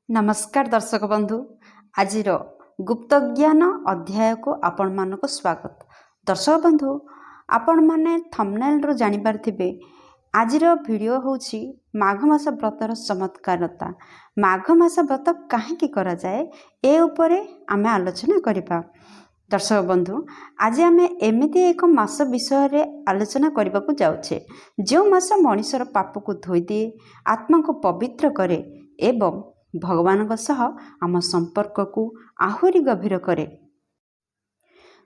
नमस्कार दर्शक बंधु आज गुप्त ज्ञान अध्याय को आपण मानक स्वागत। दर्शक बंधु आपण माने थंबनेल रो जानि पारथिबे आज वीडियो होछि माघ मास व्रतर चमत्कारता। माघ मास व्रत काहेकि करा जाए ए उपरे आमे आलोचना करिबा। दर्शक बंधु आज आमे एमिति एक मास विषय रे आलोचना करबा को जाउछे जो मास मनुष्यर पाप को धोई दिए, आत्मा को पवित्र करे एवं भगवान सह आम संपर्क को आहुरी गभीर करे।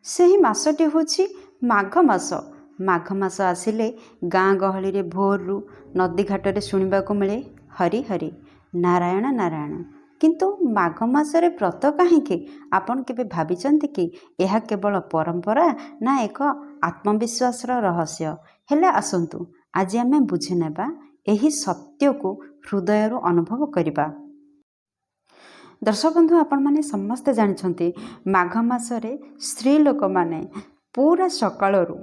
सही मासटी होछि माघ मास। माघ मास आसिले गाँ गहली रे भोरु नदी घाट रे सुनिबा को मिले हरि हरि नारायण नारायण। किंतु माघ मासरे व्रत काहेकि आपण केबे भाबिचंती कि यह केवल परंपरा ना एक आत्मविश्वास रहस्य? हेले आसंतु आज आमे बुझी नेबा एही सत्य को हृदय रो अनुभव करिबा। दर्शक बंधु आपण माने समस्ते जानिछंती माघ मासरे स्त्री लोक माने पूरा सकाळरू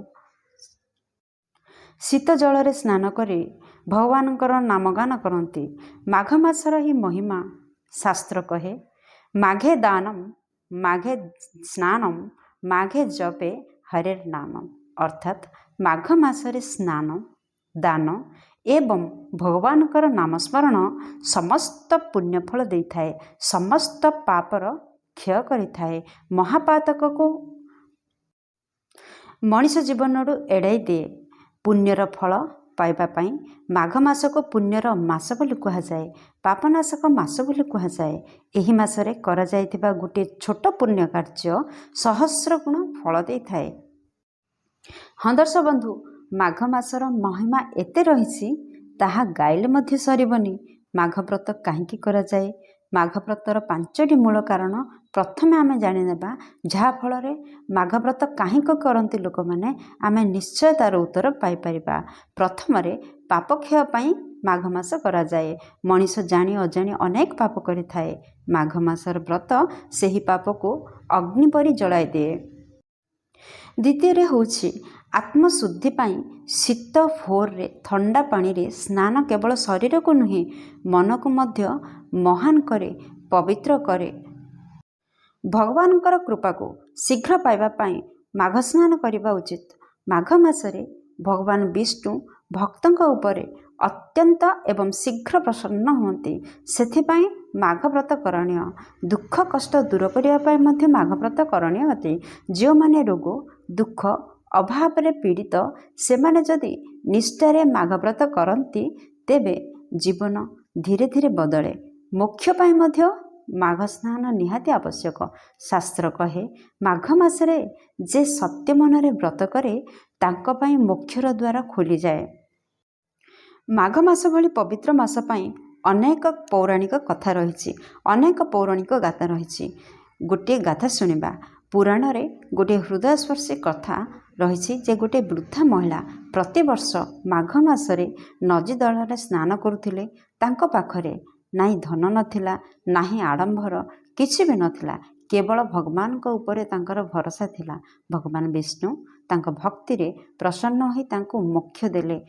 शीत जल रे स्नान करी भगवानकर नामगान करती। माघ मासर ही महिमा शास्त्र कहे माघे दानम माघे स्नानम माघे जपे हरेर नामम। अर्थात माघ मासरे स्नान दान एवं भगवानकर नामस्मरण समस्त पुण्यफल दे थाए, समस्त पापर क्षय करि थाए, महापातक को मनीष जीवन एड़ाई दिए। पुण्यर फल पाइबा पाई माघ मास को पुण्यर मास बोली कहा जाए, पापनाशक मास बोली कहा जाए। एही मासरे करा जाइथिबा गोटे छोट पुण्य कार्य सहस्र गुण फल दे थाए। हाँ दर्शक बंधु माघ मासर महिमा एते रहिछि ताहा गाइले मध्य सरिबनी। माघ व्रत काहेकि करा जाए? माघ व्रतर 5टी मूल कारण प्रथमे आमे जानि नेबा, जहा फल रे माघ व्रत काहेकि करंती लोक माने आमे निश्चय तार उत्तर पाई परिबा। प्रथम रे पाप क्षय पई माघ मास करा जाए। मनीष जानी अजानी अनेक पाप करि थाए। माघ मासर व्रत सेही पाप को अग्नि परि जलाई दिए। द्वितीय रे होछि आत्मशुद्धि पाई शीत भोर रे ठंडा पानी रे स्नान केवल शरीर को नुहे मन को मध्य महान करे, पवित्र करे। भगवानकर कृपा को शीघ्र पाइबा पाई माघ स्नान करिबा उचित। माघ मासरे भगवान विष्णु भक्तंक उपरे अत्यंत एवं शीघ्र प्रसन्न होती। सेथिपाई माघ व्रत करणीय। दुख कष्ट दूर करिया पाई मध्य माघ व्रत करणीय अटे। जो माने रोग दुख अभाव रे पीड़ित से माने जदि निष्ठारे माघ व्रत करती तेबे जीवन धीरे धीरे बदले। मोक्ष पाई मध्य माघ स्नान निहाती आवश्यक। शास्त्र कहे माघ मासरे जे सत्य मनरे व्रत करे तांको पाई मोक्षर द्वार खोली जाए। माघ मास भली पवित्र मास पाई अनेक पौराणिक कथा रही, अनेक पौराणिक गाथा रही। गोटे गाथा शुणा। पुराण रे गोटे हृदयस्पर्शी कथा रही जे गोटे वृद्धा महिला प्रतिवर्ष माघ मासरे नदी दल स्नान करुथिले। तांको पाखरे नाई धन नथिला, नाही आडंबर किछि भी नथिला, केवल भगवान को उपरे तांकर भरोसा थिला। भगवान विष्णु तांको भक्ति रे प्रसन्न होई तांको मोक्ष देले।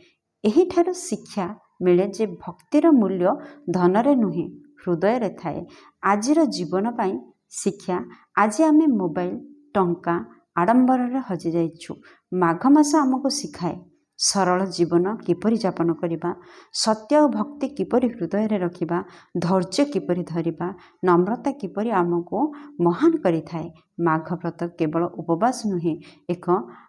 एही ठारो शिक्षा मिले जे भक्तिर मूल्य धन रे नुहे हृदय रे थाए। आजिर जीवन पाई शिक्षा आज आमे मोबाइल टंका आडंबर रे हजि जाइछु। माघ मास आमको शिखाए सरल जीवन किपरि यापन करिबा, सत्य और भक्ति किपरि हृदय रे रखिबा, धैर्य किपरि धरिबा, नम्रता किपरि आमको महान करि थाए। माघ व्रत केवल उपवास नुहे, एक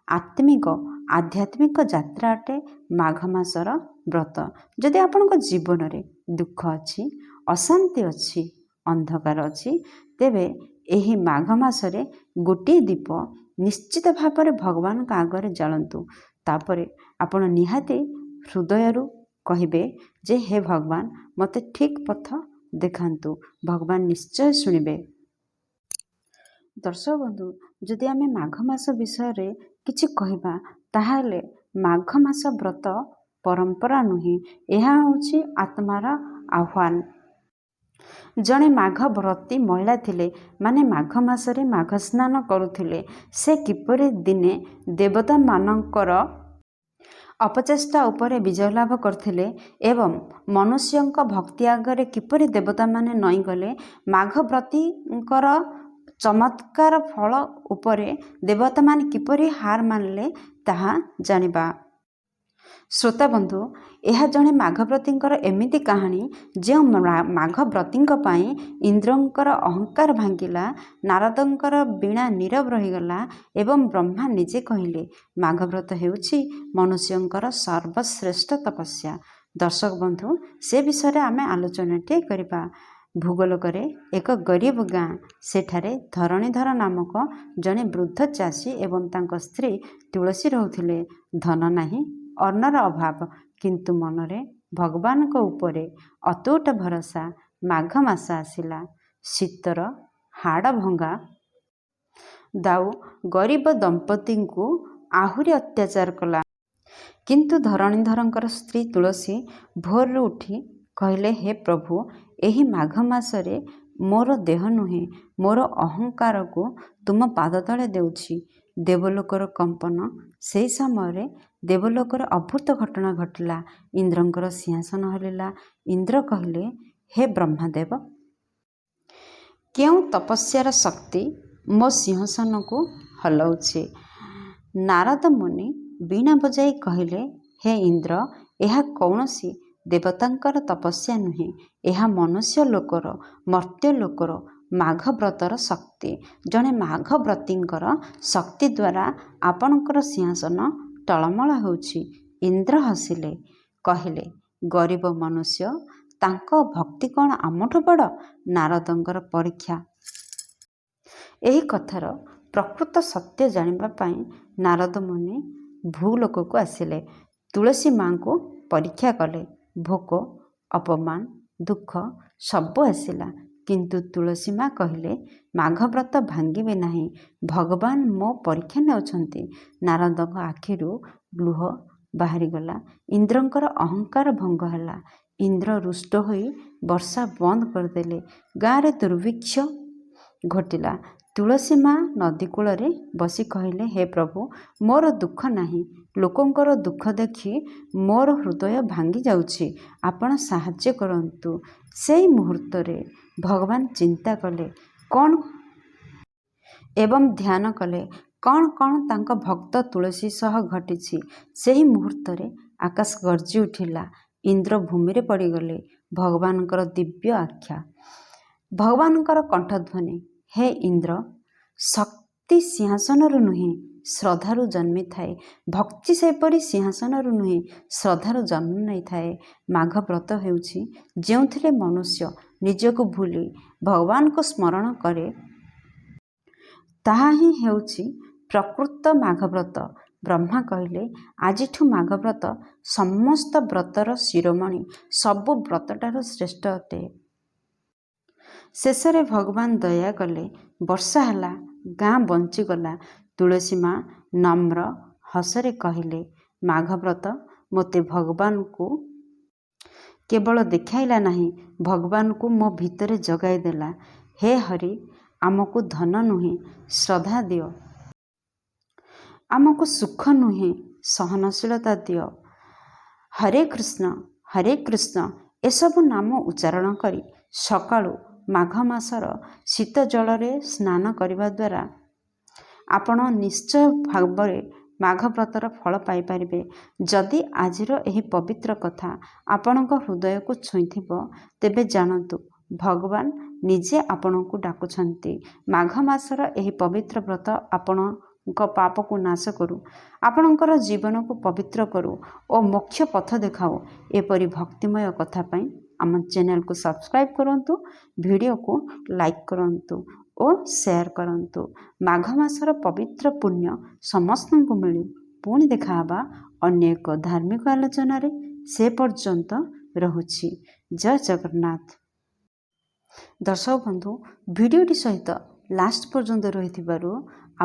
आत्मिक आध्यात्मिक यात्रा अटे। माघ मासर व्रत जदि आपनक जीवन रे दुख अछि, अशांति अछि, अंधकार अछि, तेबे एही माघ मासरे गोटे दीप निश्चित भाव में भगवान का आगे जलंतु। तापरे आपण निहाती हृदयरू कहिबे जे हे भगवान मते ठीक पथ देखांतु। भगवान निश्चय शुणिबे। दर्शक बंधु जदि आमे माघ मास विषय रे किछि कहिबा ताहाले माघ मास व्रत परंपरा नुहे, यह होछि आत्मार आह्वान। जड़े माघ व्रती महिला थिले माने माघ मासरे माघ स्नान करुथिले। से किपरि दिने देवता मानकर ଅପଚେଷ୍ଟା ଉପରେ ବିଜୟ ଲାଭ କରିଥିଲେ ଏବଂ ମନୁଷ୍ୟଙ୍କ ଭକ୍ତି ଆଗରେ କିପରି ଦେବତାମାନେ ନଇଁଗଲେ, ମାଘବ୍ରତୀଙ୍କର ଚମତ୍କାର ଫଳ ଉପରେ ଦେବତାମାନେ କିପରି ହାର ମାନିଲେ ତାହା ଜାଣିବା। ଶ୍ରୋତାବନ୍ଧୁ, ଏହା ଜଣେ ମାଘବ୍ରତୀଙ୍କର ଏମିତି କାହାଣୀ ଯେଉଁ ମାଘବ୍ରତୀଙ୍କ ପାଇଁ ଇନ୍ଦ୍ରଙ୍କର ଅହଙ୍କାର ଭାଙ୍ଗିଲା, ନାରଦଙ୍କର ବୀଣା ନୀରବ ରହିଗଲା ଏବଂ ବ୍ରହ୍ମା ନିଜେ କହିଲେ, ମାଘବ୍ରତ ହେଉଛି ମନୁଷ୍ୟଙ୍କର ସର୍ବଶ୍ରେଷ୍ଠ ତପସ୍ୟା। ଦର୍ଶକ ବନ୍ଧୁ, ସେ ବିଷୟରେ ଆମେ ଆଲୋଚନାଟିଏ କରିବା। ଭୂଗୋଳକରେ ଏକ ଗରିବ ଗାଁ। ସେଠାରେ ଧରଣୀଧର ନାମକ ଜଣେ ବୃଦ୍ଧ ଚାଷୀ ଏବଂ ତାଙ୍କ ସ୍ତ୍ରୀ ତୁଳସୀ ରହୁଥିଲେ। ଧନ ନାହିଁ, ଅନ୍ନର ଅଭାବ, କିନ୍ତୁ ମନରେ ଭଗବାନଙ୍କ ଉପରେ ଅତୁଟ ଭରସା। ମାଘ ମାସ ଆସିଲା। ଶୀତର ହାଡ଼ ଭଙ୍ଗା ଦାଉ ଗରିବ ଦମ୍ପତିଙ୍କୁ ଆହୁରି ଅତ୍ୟାଚାର କଲା। କିନ୍ତୁ ଧରଣୀଧରଙ୍କର ସ୍ତ୍ରୀ ତୁଳସୀ ଭୋରରୁ ଉଠି କହିଲେ, ହେ ପ୍ରଭୁ, ଏହି ମାଘ ମାସରେ ମୋର ଦେହ ନୁହେଁ, ମୋର ଅହଙ୍କାରକୁ ତୁମ ପାଦ ତଳେ ଦେଉଛି। ଦେବଲୋକର କମ୍ପନ। ସେହି ସମୟରେ ଦେବଲୋକରେ ଅଦ୍ଭୁତ ଘଟଣା ଘଟିଲା। ଇନ୍ଦ୍ରଙ୍କର ସିଂହାସନ ହଲିଲା। ଇନ୍ଦ୍ର କହିଲେ, ହେ ବ୍ରହ୍ମଦେବ, କେଉଁ ତପସ୍ୟାର ଶକ୍ତି ମୋ ସିଂହାସନକୁ ହଲାଉଛି? ନାରଦ ମୁନି ବୀଣା ବଜାଇ କହିଲେ, ହେ ଇନ୍ଦ୍ର, ଏହା କୌଣସି ଦେବତାଙ୍କର ତପସ୍ୟା ନୁହେଁ, ଏହା ମନୁଷ୍ୟ ଲୋକର, ମର୍ତ୍ତ୍ୟ ଲୋକର ମାଘବ୍ରତର ଶକ୍ତି। ଜଣେ ମାଘବ୍ରତୀଙ୍କର ଶକ୍ତି ଦ୍ୱାରା ଆପଣଙ୍କର ସିଂହାସନ ଟଳମଳ ହେଉଛି। ଇନ୍ଦ୍ର ହସିଲେ, କହିଲେ, ଗରିବ ମନୁଷ୍ୟ, ତାଙ୍କ ଭକ୍ତି କ'ଣ ଆମଠୁ ବଡ଼? ନାରଦଙ୍କର ପରୀକ୍ଷା। ଏହି କଥାର ପ୍ରକୃତ ସତ୍ୟ ଜାଣିବା ପାଇଁ ନାରଦ ମୁନି ଭୂଲୋକକୁ ଆସିଲେ। ତୁଳସୀ ମାଙ୍କୁ ପରୀକ୍ଷା କଲେ। ଭୋକ, ଅପମାନ, ଦୁଃଖ ସବୁ ଆସିଲା। କିନ୍ତୁ ତୁଳସୀ ମା କହିଲେ, ମାଘବ୍ରତ ଭାଙ୍ଗିବେ ନାହିଁ। ଭଗବାନ ମୋ ପରୀକ୍ଷା ନେଉଛନ୍ତି। ନାରଦଙ୍କ ଆଖିରୁ ଲୁହ ବାହାରିଗଲା। ଇନ୍ଦ୍ରଙ୍କର ଅହଙ୍କାର ଭଙ୍ଗ ହେଲା। ଇନ୍ଦ୍ର ରୁଷ୍ଟ ହୋଇ ବର୍ଷା ବନ୍ଦ କରିଦେଲେ। ଗାଁରେ ଦୁର୍ଭିକ୍ଷ ଘଟିଲା। ତୁଳସୀ ମା ନଦୀ କୂଳରେ ବସି କହିଲେ, ହେ ପ୍ରଭୁ, ମୋର ଦୁଃଖ ନାହିଁ। ଲୋକଙ୍କର ଦୁଃଖ ଦେଖି ମୋର ହୃଦୟ ଭାଙ୍ଗି ଯାଉଛି। ଆପଣ ସାହାଯ୍ୟ କରନ୍ତୁ। ସେହି ମୁହୂର୍ତ୍ତରେ ଭଗବାନ ଚିନ୍ତା କଲେ କ'ଣ ଏବଂ ଧ୍ୟାନ କଲେ କ'ଣ କ'ଣ ତାଙ୍କ ଭକ୍ତ ତୁଳସୀ ସହ ଘଟିଛି। ସେହି ମୁହୂର୍ତ୍ତରେ ଆକାଶ ଗର୍ଜି ଉଠିଲା। ଇନ୍ଦ୍ର ଭୂମିରେ ପଡ଼ିଗଲେ। ଭଗବାନଙ୍କର ଦିବ୍ୟ ଆଖ୍ୟା। ଭଗବାନଙ୍କର କଣ୍ଠଧ୍ୱନି, ହେ ଇନ୍ଦ୍ର, ଶକ୍ତି ସିଂହାସନରୁ ନୁହେଁ, ଶ୍ରଦ୍ଧାରୁ ଜନ୍ମିଥାଏ। ଭକ୍ତି ସେପରି ସିଂହାସନରୁ ନୁହେଁ, ଶ୍ରଦ୍ଧାରୁ ଜନ୍ମ ନେଇଥାଏ। ମାଘବ୍ରତ ହେଉଛି ଯେଉଁଥିରେ ମନୁଷ୍ୟ ନିଜକୁ ଭୁଲି ଭଗବାନଙ୍କୁ ସ୍ମରଣ କରେ। ତାହା ହିଁ ହେଉଛି ପ୍ରକୃତ ମାଘବ୍ରତ। ବ୍ରହ୍ମା କହିଲେ, ଆଜିଠୁ ମାଘବ୍ରତ ସମସ୍ତ ବ୍ରତର ଶିରୋମଣି, ସବୁ ବ୍ରତଠାରୁ ଶ୍ରେଷ୍ଠ ଅଟେ। ଶେଷରେ ଭଗବାନ ଦୟା କଲେ। ବର୍ଷା ହେଲା। ଗାଁ ବଞ୍ଚିଗଲା। ତୁଳସୀ ମା ନମ୍ର ହସରେ କହିଲେ, ମାଘବ୍ରତ ମୋତେ ଭଗବାନଙ୍କୁ କେବଳ ଦେଖାଇଲା ନାହିଁ, ଭଗବାନଙ୍କୁ ମୋ ଭିତରେ ଜଗାଇ ଦେଲା। ହେ ହରି, ଆମକୁ ଧନ ନୁହେଁ, ଶ୍ରଦ୍ଧା ଦିଅ। ଆମକୁ ସୁଖ ନୁହେଁ, ସହନଶୀଳତା ଦିଅ। ହରେ କୃଷ୍ଣ ଏସବୁ ନାମ ଉଚ୍ଚାରଣ କରି ସକାଳୁ ମାଘ ମାସର ଶୀତ ଜଳରେ ସ୍ନାନ କରିବା ଦ୍ୱାରା ଆପଣ ନିଶ୍ଚୟ ଭାବରେ ମାଘବ୍ରତର ଫଳ ପାଇପାରିବେ। ଯଦି ଆଜିର ଏହି ପବିତ୍ର କଥା ଆପଣଙ୍କ ହୃଦୟକୁ ଛୁଇଁଥିବ, ତେବେ ଜାଣନ୍ତୁ ଭଗବାନ ନିଜେ ଆପଣଙ୍କୁ ଡାକୁଛନ୍ତି। ମାଘ ମାସର ଏହି ପବିତ୍ର ବ୍ରତ ଆପଣଙ୍କ ପାପକୁ ନାଶ କରୁ, ଆପଣଙ୍କର ଜୀବନକୁ ପବିତ୍ର କରୁ ଓ ମୋକ୍ଷ ପଥ ଦେଖାଉ। ଏପରି ଭକ୍ତିମୟ କଥା ପାଇଁ ଆମ ଚ୍ୟାନେଲକୁ ସବସ୍କ୍ରାଇବ୍ କରନ୍ତୁ, ଭିଡ଼ିଓକୁ ଲାଇକ୍ କରନ୍ତୁ ଓ ସେୟାର କରନ୍ତୁ। ମାଘ ମାସର ପବିତ୍ର ପୁଣ୍ୟ ସମସ୍ତଙ୍କୁ ମିଳୁ। ପୁଣି ଦେଖାହେବା ଅନ୍ୟ ଏକ ଧାର୍ମିକ ଆଲୋଚନାରେ। ସେ ପର୍ଯ୍ୟନ୍ତ ରହୁଛି। ଜୟ ଜଗନ୍ନାଥ। ଦର୍ଶକ ବନ୍ଧୁ, ଭିଡ଼ିଓଟି ସହିତ ଲାଷ୍ଟ ପର୍ଯ୍ୟନ୍ତ ରହିଥିବାରୁ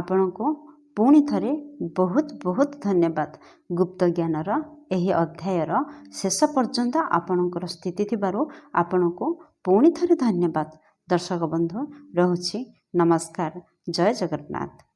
ଆପଣଙ୍କୁ ପୁଣି ଥରେ ବହୁତ ବହୁତ ଧନ୍ୟବାଦ। ଗୁପ୍ତ ଜ୍ଞାନର ଏହି ଅଧ୍ୟାୟର ଶେଷ ପର୍ଯ୍ୟନ୍ତ ଆପଣଙ୍କର ସ୍ଥିତି ଥିବାରୁ ଆପଣଙ୍କୁ ପୁଣି ଥରେ ଧନ୍ୟବାଦ। ଦର୍ଶକ ବନ୍ଧୁ, ରହୁଛି। ନମସ୍କାର। ଜୟ ଜଗନ୍ନାଥ।